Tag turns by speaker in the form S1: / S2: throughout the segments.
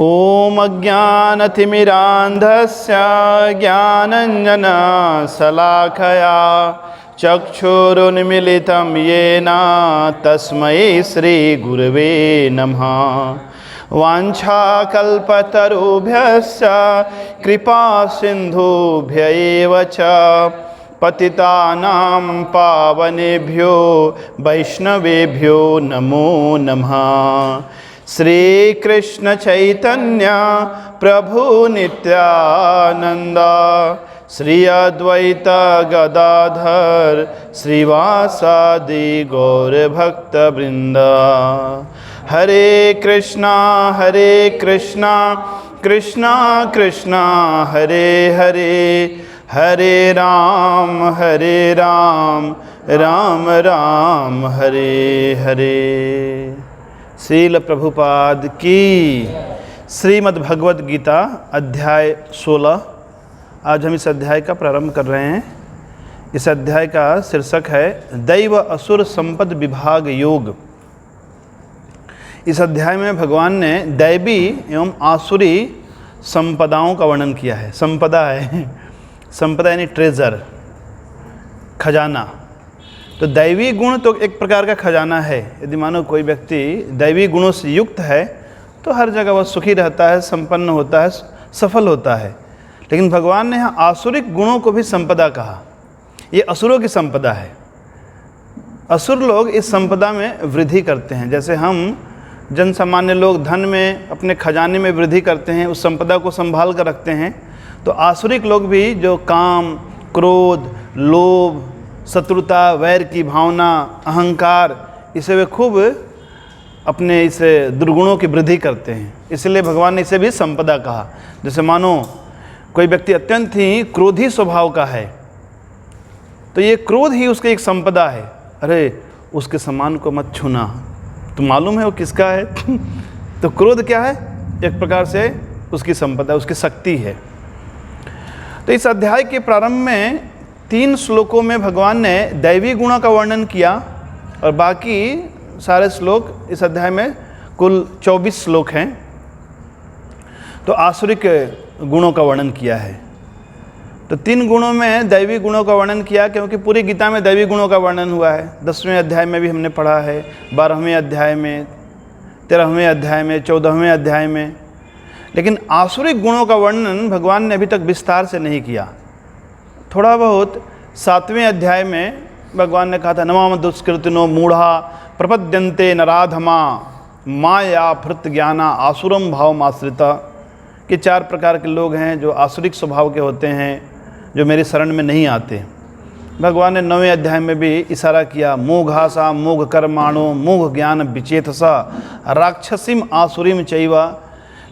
S1: ॐ अज्ञानतिमिरान्धस्य ज्ञानञ्जनशलाकया चक्षुरुन्मीलितं येन तस्मै श्रीगुरवे नमः। वाञ्छाकल्पतरुभ्यश्च कृपासिन्धुभ्य एव च पतितानां पावनेभ्यो वैष्णवेभ्यो नमो नमः। श्री कृष्ण चैतन्य प्रभु नित्यानंद श्री अद्वैत गदाधर श्रीवासादि गौर भक्त वृंद। हरे कृष्णा कृष्णा कृष्णा हरे हरे, हरे राम राम राम हरे हरे। श्रील प्रभुपाद की। श्रीमद् भगवद गीता अध्याय 16। आज हम इस अध्याय का प्रारंभ कर रहे हैं। इस अध्याय का शीर्षक है दैव असुर संपद विभाग योग। इस अध्याय में भगवान ने दैवी एवं आसुरी संपदाओं का वर्णन किया है। संपदा है, संपदा यानी ट्रेजर, खजाना। तो दैवी गुण तो एक प्रकार का खजाना है। यदि मानो कोई व्यक्ति दैवी गुणों से युक्त है तो हर जगह वह सुखी रहता है, संपन्न होता है, सफल होता है। लेकिन भगवान ने यहाँ आसुरिक गुणों को भी संपदा कहा। ये असुरों की संपदा है। असुर लोग इस संपदा में वृद्धि करते हैं। जैसे हम जन सामान्य लोग धन में, अपने खजाने में वृद्धि करते हैं, उस संपदा को संभाल कर रखते हैं, तो आसुरिक लोग भी जो काम, क्रोध, लोभ, शत्रुता, वैर की भावना, अहंकार, इसे वे खूब अपने इस दुर्गुणों की वृद्धि करते हैं। इसलिए भगवान ने इसे भी संपदा कहा। जैसे मानो कोई व्यक्ति अत्यंत ही क्रोधी स्वभाव का है तो ये क्रोध ही उसकी एक संपदा है। अरे उसके सामान को मत छूना, तो मालूम है वो किसका है। तो क्रोध क्या है? एक प्रकार से उसकी संपदा, उसकी शक्ति है। तो इस अध्याय के प्रारंभ में 3 श्लोकों में भगवान ने दैवी गुणों का वर्णन किया और बाकी सारे श्लोक इस अध्याय में कुल 24 श्लोक हैं तो आसुरिक गुणों का वर्णन किया है। तो 3 गुणों में दैवी गुणों का वर्णन किया, क्योंकि पूरी गीता में दैवी गुणों का वर्णन हुआ है। 10वें अध्याय में भी हमने पढ़ा है, 12वें अध्याय में, 13वें अध्याय में, 14वें अध्याय में। लेकिन आसुरिक गुणों का वर्णन भगवान ने अभी तक विस्तार से नहीं किया। थोड़ा बहुत 7वें अध्याय में भगवान ने कहा था, नमाम दुष्कृतिनो मूढ़ा प्रपद्यन्ते नराधमा माया भृत ज्ञाना आसुरम भाव आश्रिता। कि 4 प्रकार के लोग हैं जो आसुरिक स्वभाव के होते हैं, जो मेरी शरण में नहीं आते। भगवान ने 9वें अध्याय में भी इशारा किया, मोघासा मोघ कर्माणो मोघ ज्ञान विचेतसा राक्षसीम आसुरीम चैवा।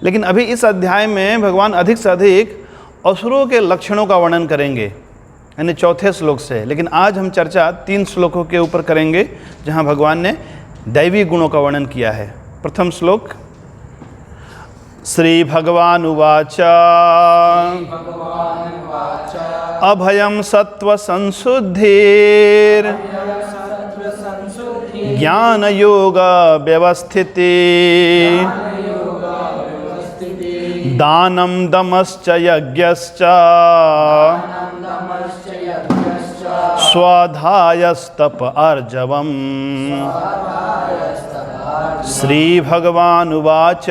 S1: लेकिन अभी इस अध्याय में भगवान अधिक से अधिक असुरों के लक्षणों का वर्णन करेंगे, यानी 4थे श्लोक से। लेकिन आज हम चर्चा 3 श्लोकों के ऊपर करेंगे जहां भगवान ने दैवी गुणों का वर्णन किया है। प्रथम श्लोक, श्री भगवान उवाच अभयम सत्व संशुद्धिर ज्ञान योग व्यवस्थिति दानम दमश्च यज्ञश्च स्वाध्यायस्तप अर्जवम्। श्री भगवान उवाच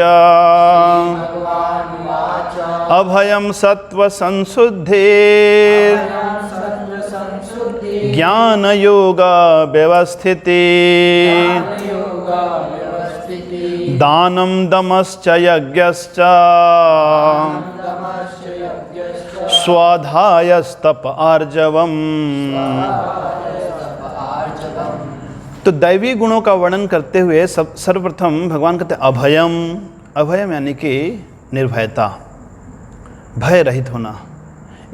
S1: अभयम सत्व संशुद्धिर ज्ञान योग व्यवस्थिति दानम दमश्च यज्ञश्च स्वाध्यायस्तप आर्जवम्। तो दैवी गुणों का वर्णन करते हुए सर्वप्रथम भगवान कहते हैं अभयम। अभयम यानी कि निर्भयता, भय रहित होना।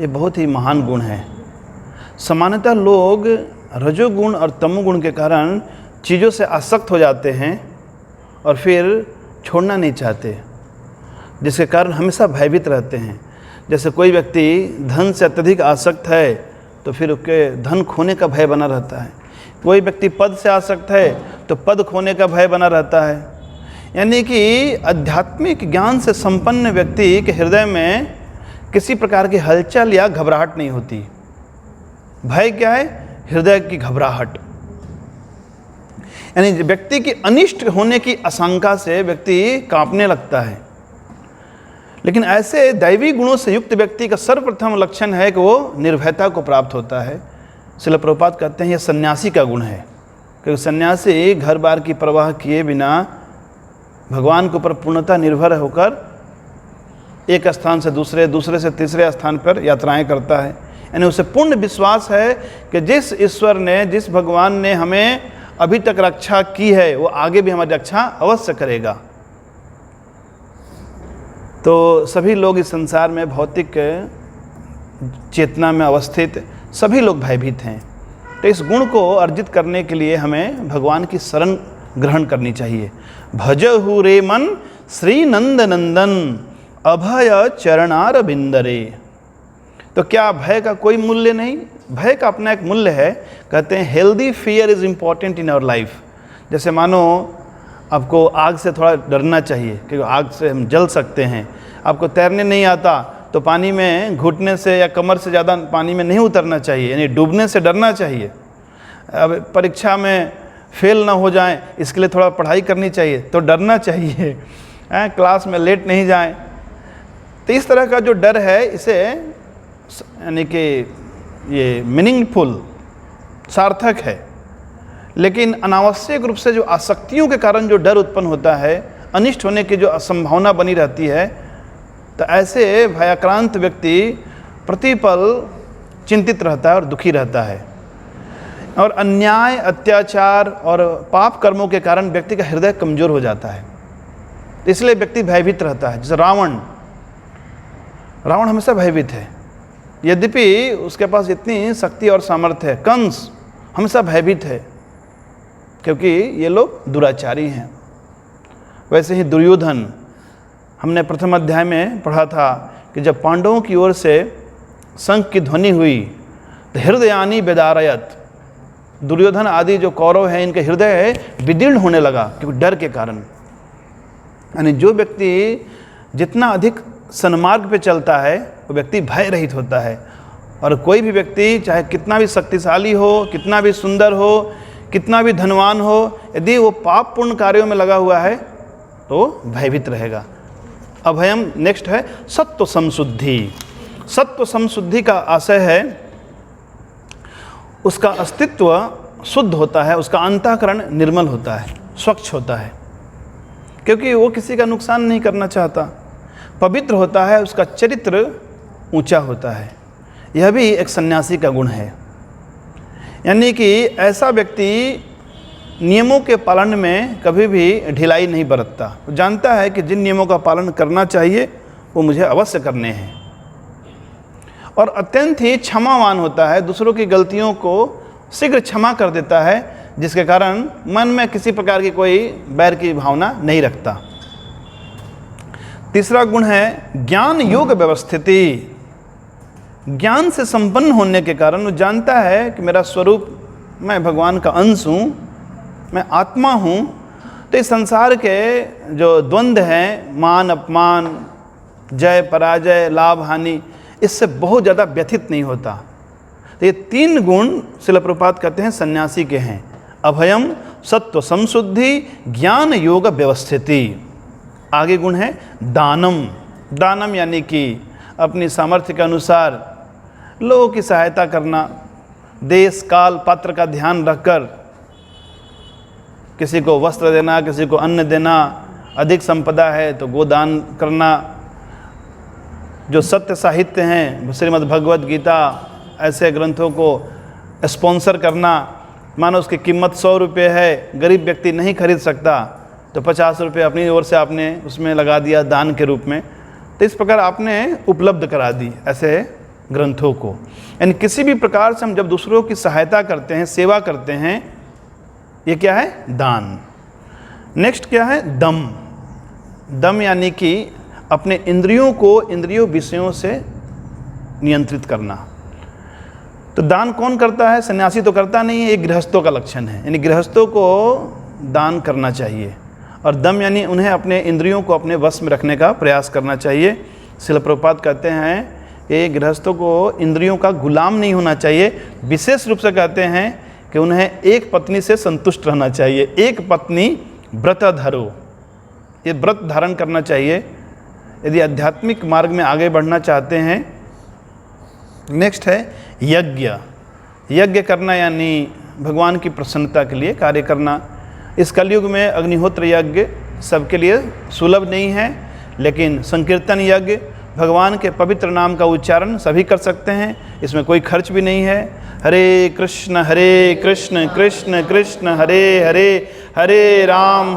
S1: ये बहुत ही महान गुण है। सामान्यतः लोग रजोगुण और तमोगुण के कारण चीज़ों से आसक्त हो जाते हैं और फिर छोड़ना नहीं चाहते, जिसके कारण हमेशा भयभीत रहते हैं। जैसे कोई व्यक्ति धन से अत्यधिक आसक्त है तो फिर उसके धन खोने का भय बना रहता है। कोई व्यक्ति पद से आसक्त है तो पद खोने का भय बना रहता है। यानी कि आध्यात्मिक ज्ञान से संपन्न व्यक्ति के हृदय में किसी प्रकार की हलचल या घबराहट नहीं होती। भय क्या है? हृदय की घबराहट, यानी व्यक्ति की अनिष्ट होने की आशंका से व्यक्ति कांपने लगता है। लेकिन ऐसे दैवी गुणों से युक्त व्यक्ति का सर्वप्रथम लक्षण है कि वो निर्भयता को प्राप्त होता है। श्रील प्रभुपाद कहते हैं यह सन्यासी का गुण है, क्योंकि सन्यासी घर बार की परवाह किए बिना भगवान के ऊपर पूर्णतः निर्भर होकर एक स्थान से दूसरे, दूसरे से तीसरे स्थान पर यात्राएं करता है। यानी उसे पूर्ण विश्वास है कि जिस ईश्वर ने, जिस भगवान ने हमें अभी तक रक्षा की है, वो आगे भी हमारी रक्षा अवश्य करेगा। तो सभी लोग इस संसार में भौतिक चेतना में अवस्थित सभी लोग भयभीत हैं। तो इस गुण को अर्जित करने के लिए हमें भगवान की शरण ग्रहण करनी चाहिए। भजहु रे मन श्री नंद नंदन अभय चरणार बिंदरे। तो क्या भय का कोई मूल्य नहीं? भय का अपना एक मूल्य है। कहते हैं healthy fear is important in our life. जैसे मानो आपको आग से थोड़ा डरना चाहिए, क्योंकि आग से हम जल सकते हैं। आपको तैरने नहीं आता तो पानी में घुटने से या कमर से ज़्यादा पानी में नहीं उतरना चाहिए, यानी डूबने से डरना चाहिए। अब परीक्षा में फेल ना हो जाएं, इसके लिए थोड़ा पढ़ाई करनी चाहिए, तो डरना चाहिए। क्लास में लेट नहीं जाएं। तो इस तरह का जो डर है, इसे यानी कि ये मीनिंगफुल, सार्थक है। लेकिन अनावश्यक रूप से जो आसक्तियों के कारण जो डर उत्पन्न होता है, अनिष्ट होने की जो संभावना बनी रहती है, तो ऐसे भयाक्रांत व्यक्ति प्रतिपल चिंतित रहता है और दुखी रहता है। और अन्याय, अत्याचार और पाप कर्मों के कारण व्यक्ति का हृदय कमजोर हो जाता है। इसलिए व्यक्ति भयभीत रहता है। जैसे रावण हमेशा भयभीत है, यद्यपि उसके पास इतनी शक्ति और सामर्थ्य है। कंस हमेशा भयभीत है, क्योंकि ये लोग दुराचारी हैं। वैसे ही दुर्योधन, हमने प्रथम अध्याय में पढ़ा था कि जब पांडवों की ओर से शंख की ध्वनि हुई तो हृदयानी बेदारयत, दुर्योधन आदि जो कौरव हैं, इनके हृदय विदीर्ण होने लगा, क्योंकि डर के कारण। यानी जो व्यक्ति जितना अधिक सन्मार्ग पे चलता है, वो व्यक्ति भय रहित होता है। और कोई भी व्यक्ति चाहे कितना भी शक्तिशाली हो, कितना भी सुंदर हो, कितना भी धनवान हो, यदि वो पाप पूर्ण कार्यों में लगा हुआ है तो भयभीत रहेगा। अभयम नेक्स्ट है सत्व संशुद्धि। सत्व संशुद्धि का आशय है उसका अस्तित्व शुद्ध होता है, उसका अंतःकरण निर्मल होता है, स्वच्छ होता है, क्योंकि वो किसी का नुकसान नहीं करना चाहता। पवित्र होता है, उसका चरित्र ऊंचा होता है। यह भी एक सन्यासी का गुण है। यानी कि ऐसा व्यक्ति नियमों के पालन में कभी भी ढिलाई नहीं बरतता। वो जानता है कि जिन नियमों का पालन करना चाहिए वो मुझे अवश्य करने हैं। और अत्यंत ही क्षमावान होता है, दूसरों की गलतियों को शीघ्र क्षमा कर देता है, जिसके कारण मन में किसी प्रकार की कोई बैर की भावना नहीं रखता। तीसरा गुण है ज्ञान योग व्यवस्थिति। ज्ञान से संपन्न होने के कारण वो जानता है कि मेरा स्वरूप, मैं भगवान का अंश हूँ, मैं आत्मा हूँ। तो इस संसार के जो द्वंद्व हैं, मान अपमान, जय पराजय, लाभ हानि, इससे बहुत ज़्यादा व्यथित नहीं होता। तो ये तीन गुण श्रील प्रभुपाद कहते हैं सन्यासी के हैं। अभयम, सत्व संशुद्धि, ज्ञान योग व्यवस्थिति। आगे गुण है दानम। दानम यानी कि अपनी सामर्थ्य के अनुसार लोगों की सहायता करना, देश काल पात्र का ध्यान रखकर किसी को वस्त्र देना, किसी को अन्न देना, अधिक संपदा है तो गोदान करना। जो सत्य साहित्य हैं, श्रीमद् भगवद गीता, ऐसे ग्रंथों को स्पॉन्सर करना। मानो उसकी कीमत 100 रुपये है, गरीब व्यक्ति नहीं खरीद सकता, तो 50 रुपये अपनी ओर से आपने उसमें लगा दिया दान के रूप में। तो इस प्रकार आपने उपलब्ध करा दी ऐसे ग्रंथों को। यानी किसी भी प्रकार से हम जब दूसरों की सहायता करते हैं, सेवा करते हैं, ये क्या है? दान। नेक्स्ट क्या है? दम। दम यानी कि अपने इंद्रियों को इंद्रियों विषयों से नियंत्रित करना। तो दान कौन करता है? सन्यासी तो करता नहीं है, ये गृहस्थों का लक्षण है। यानी गृहस्थों को दान करना चाहिए। और दम यानी उन्हें अपने इंद्रियों को अपने वश में रखने का प्रयास करना चाहिए। श्रील प्रभुपाद कहते हैं कि गृहस्थों को इंद्रियों का गुलाम नहीं होना चाहिए। विशेष रूप से कहते हैं कि उन्हें एक पत्नी से संतुष्ट रहना चाहिए। एक पत्नी व्रत धरो, ये व्रत धारण करना चाहिए यदि आध्यात्मिक मार्ग में आगे बढ़ना चाहते हैं। नेक्स्ट है यज्ञ। यज्ञ करना यानी भगवान की प्रसन्नता के लिए कार्य करना। इस कलयुग में अग्निहोत्र यज्ञ सबके लिए सुलभ नहीं है, लेकिन संकीर्तन यज्ञ, भगवान के पवित्र नाम का उच्चारण सभी कर सकते हैं, इसमें कोई खर्च भी नहीं है। हरे कृष्ण कृष्ण कृष्ण हरे हरे, हरे राम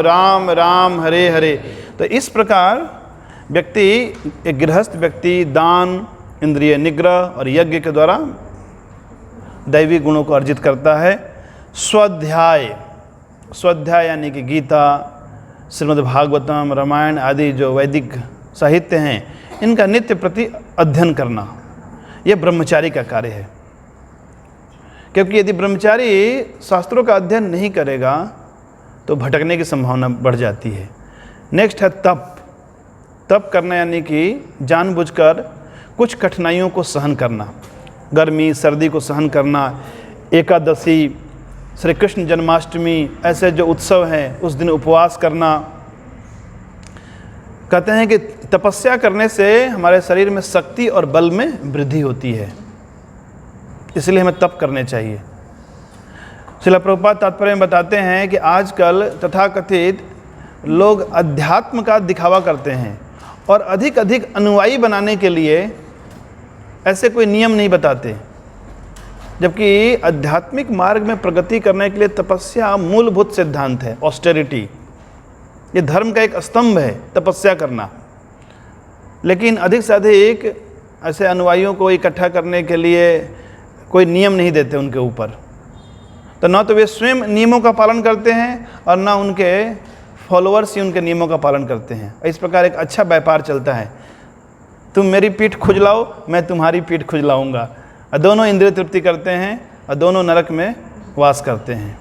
S1: राम राम हरे हरे। तो इस प्रकार व्यक्ति, एक गृहस्थ व्यक्ति दान, इंद्रिय निग्रह और यज्ञ के द्वारा दैवी गुणों को अर्जित करता है। स्वाध्याय, स्वाध्याय यानी कि गीता, श्रीमद् भागवतम, रामायण आदि जो वैदिक साहित्य हैं, इनका नित्य प्रति अध्ययन करना, यह ब्रह्मचारी का कार्य है। क्योंकि यदि ब्रह्मचारी शास्त्रों का अध्ययन नहीं करेगा तो भटकने की संभावना बढ़ जाती है। नेक्स्ट है तप। तप करना यानी कि जानबूझकर कुछ कठिनाइयों को सहन करना, गर्मी सर्दी को सहन करना, एकादशी, श्री कृष्ण जन्माष्टमी, ऐसे जो उत्सव हैं उस दिन उपवास करना। कहते हैं कि तपस्या करने से हमारे शरीर में शक्ति और बल में वृद्धि होती है, इसलिए हमें तप करने चाहिए। श्रील प्रभुपाद तात्पर्य में बताते हैं कि आजकल तथाकथित लोग अध्यात्म का दिखावा करते हैं और अधिक अधिक अनुयायी बनाने के लिए ऐसे कोई नियम नहीं बताते, जबकि आध्यात्मिक मार्ग में प्रगति करने के लिए तपस्या मूलभूत सिद्धांत है। ऑस्टेरिटी, ये धर्म का एक स्तंभ है, तपस्या करना। लेकिन अधिक से अधिक ऐसे अनुयायियों को इकट्ठा करने के लिए कोई नियम नहीं देते उनके ऊपर, तो ना तो वे स्वयं नियमों का पालन करते हैं और ना उनके फॉलोअर्स ही उनके नियमों का पालन करते हैं। इस प्रकार एक अच्छा व्यापार चलता है, तुम मेरी पीठ खुजलाओ, मैं तुम्हारी पीठ खुजलाऊंगा, और दोनों इंद्रिय तृप्ति करते हैं और दोनों नरक में वास करते हैं।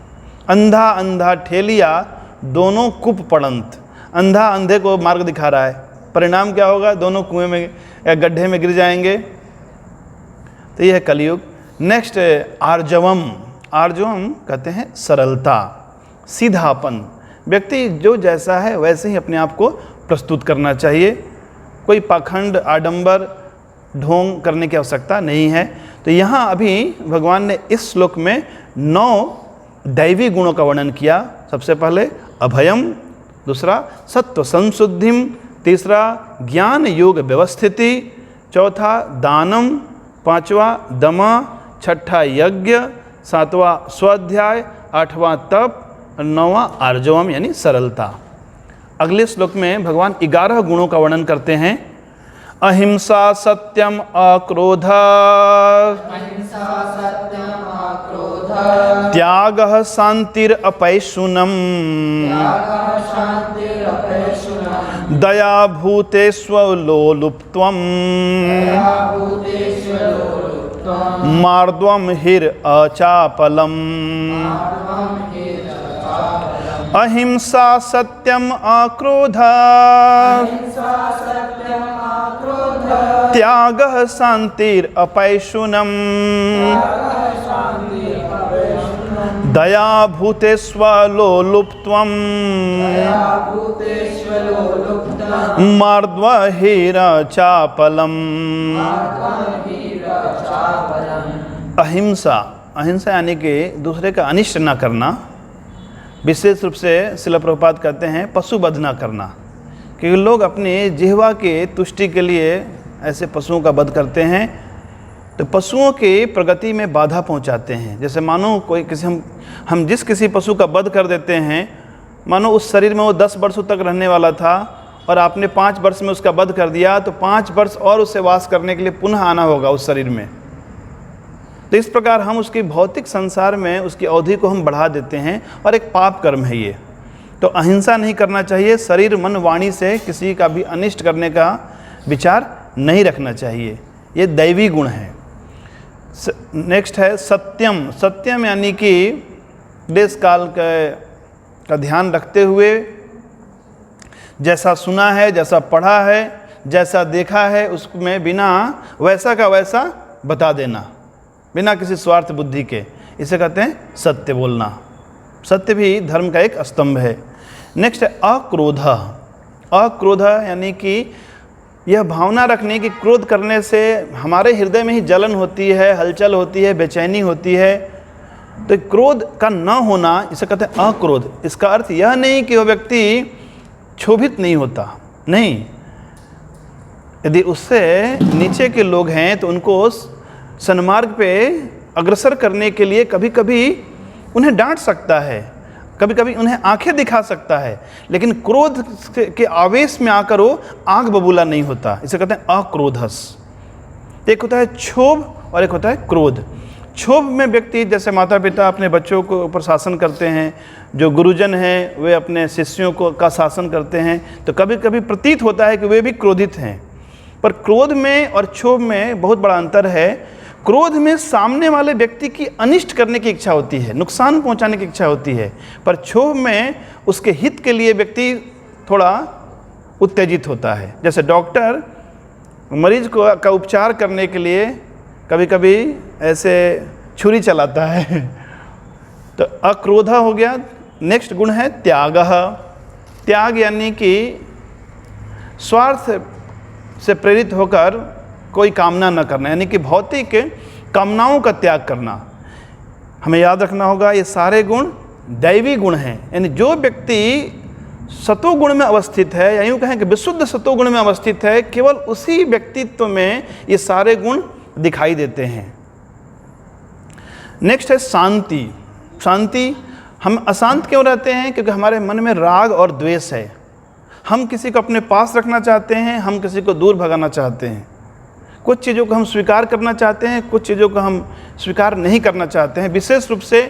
S1: अंधा अंधा ठेलिया दोनों कुप पड़ंत। अंधा अंधे को मार्ग दिखा रहा है, परिणाम क्या होगा? दोनों कुएं में या गड्ढे में गिर जाएंगे। तो यह है कलयुग। नेक्स्ट आर्जवम। आर्जवम कहते हैं सरलता, सीधापन। व्यक्ति जो जैसा है वैसे ही अपने आप को प्रस्तुत करना चाहिए, कोई पाखंड आडंबर ढोंग करने की आवश्यकता नहीं है। तो यहाँ अभी भगवान ने इस श्लोक में 9 दैवी गुणों का वर्णन किया। सबसे पहले अभयम, दूसरा सत्व संशुद्धिम, तीसरा ज्ञान योग व्यवस्थिति, चौथा दानम, पांचवा दमा, छठा यज्ञ, सातवां स्वाध्याय, आठवां तप, नौवां आर्जवम यानी सरलता। अगले श्लोक में भगवान 11 गुणों का वर्णन करते हैं। अहिंसा सत्यम अक्रोध, त्यागः शान्तिरपैशुनम्, दया भूतेष्वलोलुप्त्वम्, मार्द्वम् हिर अचापलम्। अहिंसा सत्यम अक्रोध, त्यागः शान्तिरपैशुनम्, दया भूतेष्वलोलुप्त्वम्, मार्द्वहिरचापलम्। अहिंसा, अहिंसा यानी कि दूसरे का अनिष्ट न करना। विशेष रूप से श्रील प्रभुपाद कहते हैं पशुवध न करना, क्योंकि लोग अपनी जिह्वा के तुष्टि के लिए ऐसे पशुओं का वध करते हैं, तो पशुओं की प्रगति में बाधा पहुंचाते हैं। जैसे मानो कोई हम जिस किसी पशु का वध कर देते हैं, मानो उस शरीर में वो 10 वर्षों तक रहने वाला था और आपने 5 वर्ष में उसका वध कर दिया, तो 5 वर्ष और उससे वास करने के लिए पुनः आना होगा उस शरीर में। तो इस प्रकार हम उसकी भौतिक संसार में उसकी अवधि को हम बढ़ा देते हैं और एक पाप कर्म है ये। तो अहिंसा नहीं करना चाहिए, शरीर मन वाणी से किसी का भी अनिष्ट करने का विचार नहीं रखना चाहिए, ये दैवी गुण है। नेक्स्ट है सत्यम। सत्यम यानी कि देश काल के का ध्यान रखते हुए जैसा सुना है, जैसा पढ़ा है, जैसा देखा है, उसमें बिना वैसा का वैसा बता देना, बिना किसी स्वार्थ बुद्धि के, इसे कहते हैं सत्य बोलना। सत्य भी धर्म का एक स्तंभ है। नेक्स्ट है अक्रोध। अक्रोध यानी कि यह भावना रखने की क्रोध करने से हमारे हृदय में ही जलन होती है, हलचल होती है, बेचैनी होती है। तो क्रोध का न होना, इसे कहते हैं अक्रोध। इसका अर्थ यह नहीं कि वह व्यक्ति क्षोभित नहीं होता, नहीं। यदि उससे नीचे के लोग हैं तो उनको सन्मार्ग पे अग्रसर करने के लिए कभी कभी उन्हें डांट सकता है, कभी कभी उन्हें आंखें दिखा सकता है, लेकिन क्रोध के आवेश में आकर वो आग बबूला नहीं होता। इसे कहते हैं अक्रोधस। एक होता है क्षोभ और एक होता है क्रोध। क्षोभ में व्यक्ति, जैसे माता पिता अपने बच्चों को ऊपर शासन करते हैं, जो गुरुजन हैं वे अपने शिष्यों को का शासन करते हैं, तो कभी कभी प्रतीत होता है कि वे भी क्रोधित हैं। पर क्रोध में और क्षोभ में बहुत बड़ा अंतर है। क्रोध में सामने वाले व्यक्ति की अनिष्ट करने की इच्छा होती है, नुकसान पहुंचाने की इच्छा होती है, पर क्षोभ में उसके हित के लिए व्यक्ति थोड़ा उत्तेजित होता है। जैसे डॉक्टर मरीज को का उपचार करने के लिए कभी कभी ऐसे छुरी चलाता है। तो अक्रोध हो गया। नेक्स्ट गुण है त्याग। त्याग यानी कि स्वार्थ से प्रेरित होकर कोई कामना न करना, यानी कि भौतिक कामनाओं का त्याग करना। हमें याद रखना होगा ये सारे गुण दैवी गुण हैं। यानी जो व्यक्ति सतोगुण में अवस्थित है, या यूँ कहें कि विशुद्ध सतोगुण में अवस्थित है, केवल उसी व्यक्तित्व में ये सारे गुण दिखाई देते हैं। नेक्स्ट है शांति। शांति, हम अशांत क्यों रहते हैं? क्योंकि हमारे मन में राग और द्वेष है। हम किसी को अपने पास रखना चाहते हैं, हम किसी को दूर भगाना चाहते हैं। कुछ चीज़ों को हम स्वीकार करना चाहते हैं, कुछ चीज़ों को हम स्वीकार नहीं करना चाहते हैं, विशेष रूप से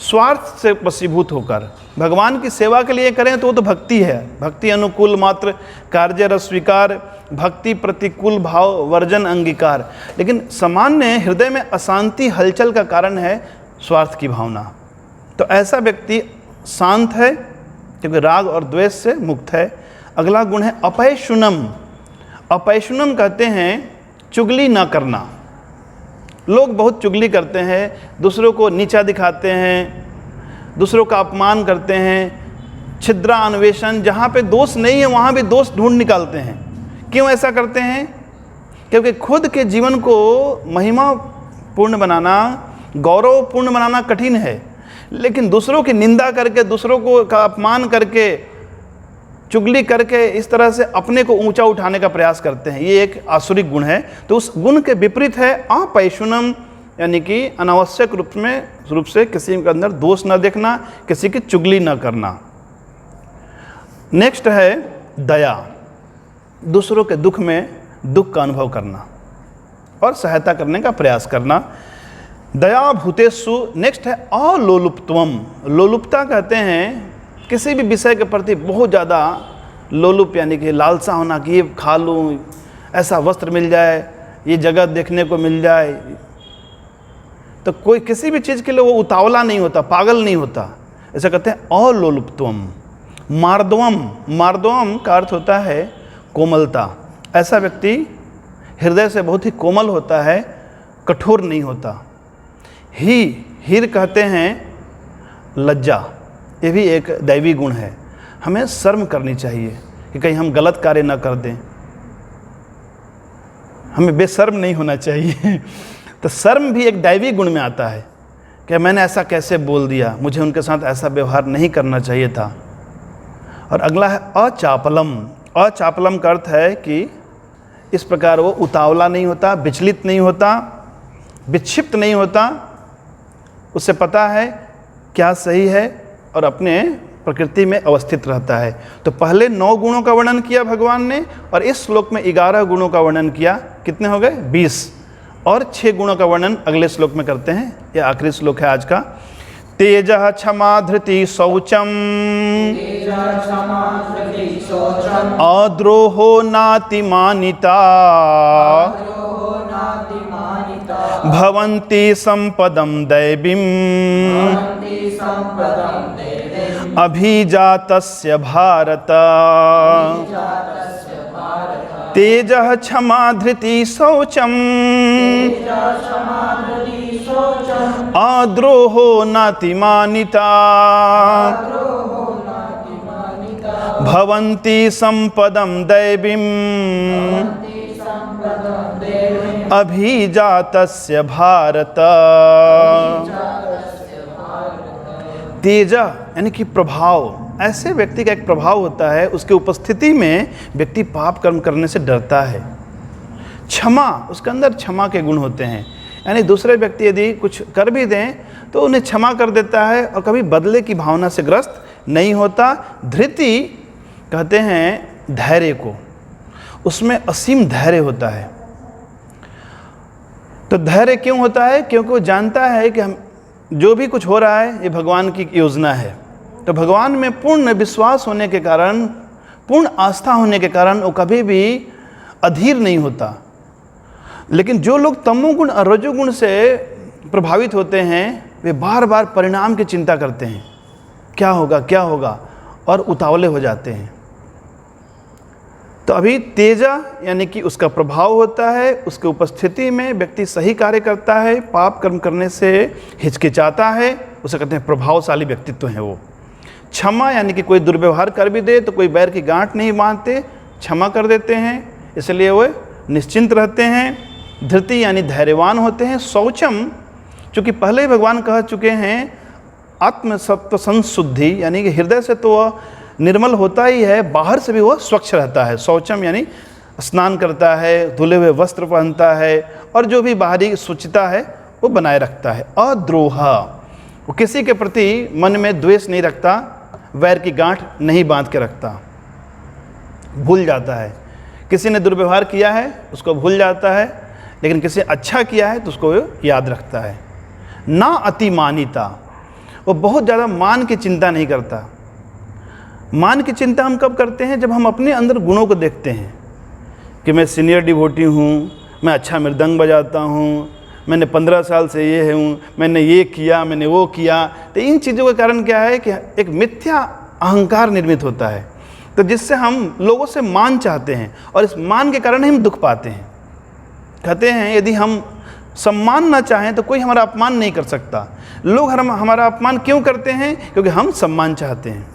S1: स्वार्थ से वशीभूत होकर। भगवान की सेवा के लिए करें तो वो तो भक्ति है, भक्ति अनुकूल मात्र कार्य रस स्वीकार, भक्ति प्रतिकूल भाव वर्जन अंगीकार। लेकिन सामान्य हृदय में अशांति हलचल का कारण है स्वार्थ की भावना। तो ऐसा व्यक्ति शांत है क्योंकि राग और द्वेष से मुक्त है। अगला गुण है अपैशुनम। अपैशुनम कहते हैं चुगली ना करना। लोग बहुत चुगली करते हैं, दूसरों को नीचा दिखाते हैं, दूसरों का अपमान करते हैं, छिद्रा अन्वेषण, जहाँ पे दोष नहीं है वहाँ भी दोष ढूंढ निकालते हैं। क्यों ऐसा करते हैं? क्योंकि खुद के जीवन को महिमा पूर्ण बनाना, गौरवपूर्ण बनाना कठिन है, लेकिन दूसरों की निंदा करके, दूसरों को का अपमान करके, चुगली करके इस तरह से अपने को ऊंचा उठाने का प्रयास करते हैं। ये एक आसुरिक गुण है। तो उस गुण के विपरीत है अपैशुनम, यानी कि अनावश्यक रूप से किसी के अंदर दोष न देखना, किसी की चुगली न करना। नेक्स्ट है दया। दूसरों के दुख में दुख का अनुभव करना और सहायता करने का प्रयास करना। दया भूतेषु। नेक्स्ट है अलोलुप्त्वम। लोलुपता कहते हैं किसी भी विषय के प्रति बहुत ज़्यादा लोलुप, यानी कि लालसा होना कि ये खा लूँ, ऐसा वस्त्र मिल जाए, ये जगह देखने को मिल जाए। तो कोई किसी भी चीज़ के लिए वो उतावला नहीं होता, पागल नहीं होता। ऐसा कहते हैं अलोलुप्त्वम। मार्दवम। मार्दवम का अर्थ होता है कोमलता। ऐसा व्यक्ति हृदय से बहुत ही कोमल होता है, कठोर नहीं होता। हीर कहते हैं लज्जा। ये भी एक दैवी गुण है। हमें शर्म करनी चाहिए कि कहीं हम गलत कार्य न कर दें, हमें बेशर्म नहीं होना चाहिए। तो शर्म भी एक दैवी गुण में आता है कि मैंने ऐसा कैसे बोल दिया, मुझे उनके साथ ऐसा व्यवहार नहीं करना चाहिए था। और अगला है अचापलम। अचापलम का अर्थ है कि इस प्रकार वो उतावला नहीं होता, विचलित नहीं होता, विक्षिप्त नहीं होता। उसे पता है क्या सही है और अपने प्रकृति में अवस्थित रहता है। तो पहले 9 गुणों का वर्णन किया भगवान ने, और इस श्लोक में 11 गुणों का वर्णन किया। कितने हो गए? 20। और 6 गुणों का वर्णन अगले श्लोक में करते हैं। यह आखिरी श्लोक है आज का। तेजः क्षमा धृति शौचम, अद्रोहो नातिमानिता, भवन्ति संपदं दैवीम् अभिजातस्य भारत तेजः क्षमा धृति शौचम् अद्रोहो नातिमानिता भवन्ति संपदं दैवीम् अभिजातस्य भारत। तेज यानी कि प्रभाव, ऐसे व्यक्ति का एक प्रभाव होता है, उसके उपस्थिति में व्यक्ति पाप कर्म करने से डरता है। क्षमा, उसके अंदर क्षमा के गुण होते हैं, यानी दूसरे व्यक्ति यदि कुछ कर भी दें तो उन्हें क्षमा कर देता है और कभी बदले की भावना से ग्रस्त नहीं होता। धृति कहते हैं धैर्य को, उसमें असीम धैर्य होता है। तो धैर्य क्यों होता है? क्योंकि वो जानता है कि हम जो भी कुछ हो रहा है ये भगवान की योजना है। तो भगवान में पूर्ण विश्वास होने के कारण, पूर्ण आस्था होने के कारण वो कभी भी अधीर नहीं होता। लेकिन जो लोग तमोगुण और रजोगुण से प्रभावित होते हैं वे बार बार परिणाम की चिंता करते हैं, क्या होगा क्या होगा, और उतावले हो जाते हैं। तो अभी तेजा यानी कि उसका प्रभाव होता है, उसके उपस्थिति में व्यक्ति सही कार्य करता है, पाप कर्म करने से हिचकिचाता है, उसे कहते हैं प्रभावशाली व्यक्तित्व है वो। क्षमा यानी कि कोई दुर्व्यवहार कर भी दे तो कोई बैर की गांठ नहीं बांधते, क्षमा कर देते हैं, इसलिए वो निश्चिंत रहते हैं। धृति यानी धैर्यवान होते हैं। शौचम, चूँकि पहले ही भगवान कह चुके हैं आत्मसत्व संशुद्धि, यानी कि हृदय से तो वह निर्मल होता ही है, बाहर से भी वह स्वच्छ रहता है। शौचम यानी स्नान करता है, धुले हुए वस्त्र पहनता है और जो भी बाहरी शुचिता है वो बनाए रखता है। अद्रोह, वो किसी के प्रति मन में द्वेष नहीं रखता, वैर की गांठ नहीं बांध के रखता, भूल जाता है। किसी ने दुर्व्यवहार किया है उसको भूल जाता है, लेकिन किसी अच्छा किया है तो उसको याद रखता है। ना अतिमानिता, वो बहुत ज़्यादा मान की चिंता नहीं करता। मान की चिंता हम कब करते हैं? जब हम अपने अंदर गुणों को देखते हैं कि मैं सीनियर डिवोटी हूँ, मैं अच्छा मृदंग बजाता हूँ, मैंने 15 साल से ये हूँ, मैंने ये किया, मैंने वो किया। तो इन चीज़ों के कारण क्या है कि एक मिथ्या अहंकार निर्मित होता है, तो जिससे हम लोगों से मान चाहते हैं और इस मान के कारण हम दुख पाते हैं। कहते हैं यदि हम सम्मान ना चाहें तो कोई हमारा अपमान नहीं कर सकता। लोग हमारा अपमान क्यों करते हैं? क्योंकि हम सम्मान चाहते हैं।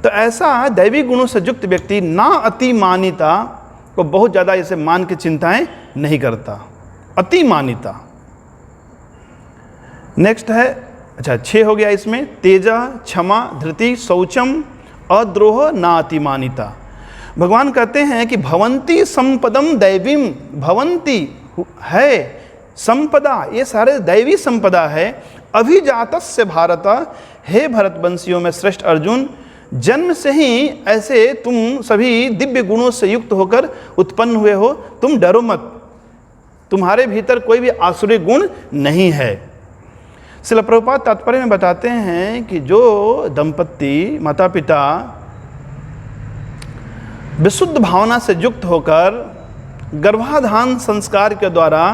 S1: तो ऐसा दैवी गुणों से युक्त व्यक्ति ना अतिमानिता को बहुत ज़्यादा ऐसे मान की चिंताएं नहीं करता। अतिमानिता नेक्स्ट है, अच्छा 6 हो गया इसमें। तेजा, क्षमा, धृति, शौचम, अद्रोह, ना अतिमानिता। भगवान कहते हैं कि भवंती संपदम दैवीम, भवंती है संपदा, ये सारे दैवी संपदा है। अभिजातस्य भारत, हे भरतवंशियों में श्रेष्ठ अर्जुन, जन्म से ही ऐसे तुम सभी दिव्य गुणों से युक्त होकर उत्पन्न हुए हो। तुम डरो मत, तुम्हारे भीतर कोई भी आसुरी गुण नहीं है। श्रील प्रभुपाद तात्पर्य में बताते हैं कि जो दंपत्ति, माता पिता विशुद्ध भावना से युक्त होकर गर्भाधान संस्कार के द्वारा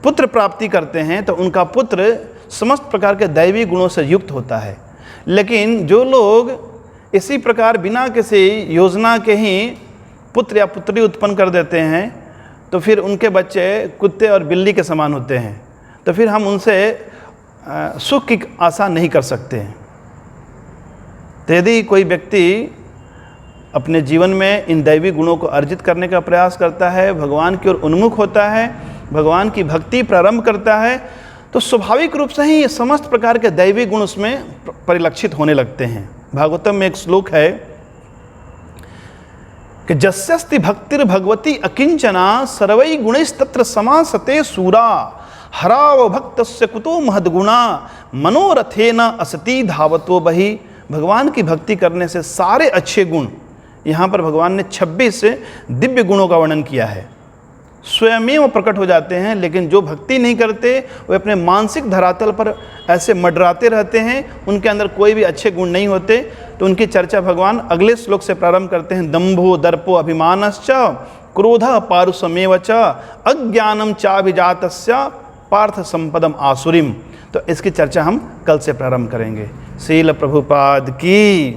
S1: पुत्र प्राप्ति करते हैं तो उनका पुत्र समस्त प्रकार के दैवी गुणों से युक्त होता है। लेकिन जो लोग इसी प्रकार बिना किसी योजना के ही पुत्र या पुत्री उत्पन्न कर देते हैं तो फिर उनके बच्चे कुत्ते और बिल्ली के समान होते हैं, तो फिर हम उनसे सुख की आशा नहीं कर सकते हैं। तो यदि कोई व्यक्ति अपने जीवन में इन दैवी गुणों को अर्जित करने का प्रयास करता है, भगवान की ओर उन्मुख होता है, भगवान की भक्ति प्रारंभ करता है, तो स्वाभाविक रूप से ही ये समस्त प्रकार के दैवी गुण उसमें परिलक्षित होने लगते हैं। भागवतम में एक श्लोक है कि जस्यस्ति भक्तिर भगवती अकिंचना सर्वै गुणैस्तत्र समासते सूरा हराव भक्तस्य कुतो महद्गुणा मनोरथेन असति धावतो बहि। भगवान की भक्ति करने से सारे अच्छे गुण, यहाँ पर भगवान ने 26 दिव्य गुणों का वर्णन किया है, स्वयमेव प्रकट हो जाते हैं। लेकिन जो भक्ति नहीं करते वे अपने मानसिक धरातल पर ऐसे मडराते रहते हैं, उनके अंदर कोई भी अच्छे गुण नहीं होते। तो उनकी चर्चा भगवान अगले श्लोक से प्रारंभ करते हैं। दंभो दर्पो अभिमानश्च क्रोध पारुषमेव च अज्ञानम चाभिजातस्य पार्थ संपदम आसुरीम। तो इसकी चर्चा हम कल से प्रारंभ करेंगे। श्रील प्रभुपाद की